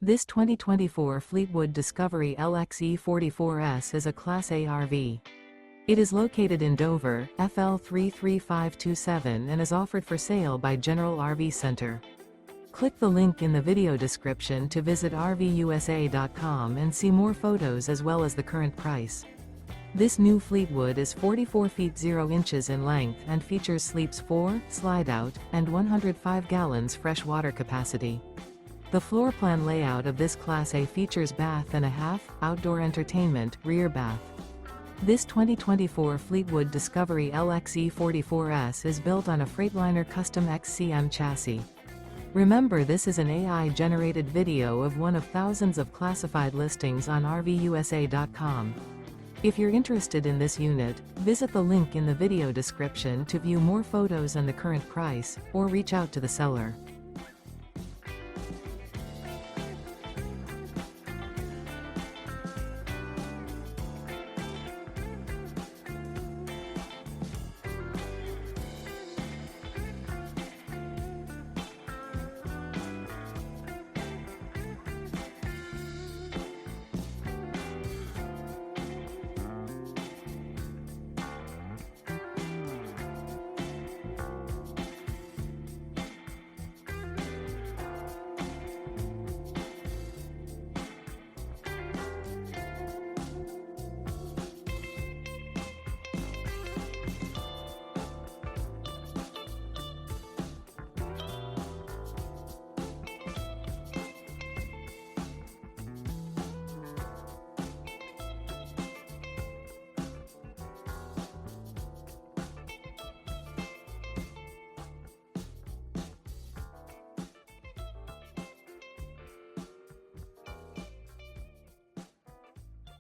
This 2024 Fleetwood Discovery LXE 44S is a Class A RV. It is located in Dover, FL 33527 and is offered for sale by General RV Center. Click the link in the video description to visit RVUSA.com and see more photos as well as the current price. This new Fleetwood is 44 feet 0 inches in length and features sleeps 4, Slideout, and 105 gallons fresh water capacity. The floor plan layout of this Class A features bath and a half, outdoor entertainment, rear bath. This 2024 Fleetwood Discovery LXE 44S is built on a Freightliner Custom XCM chassis. Remember, this is an AI-generated video of one of thousands of classified listings on RVUSA.com. If you're interested in this unit, visit the link in the video description to view more photos and the current price, or reach out to the seller.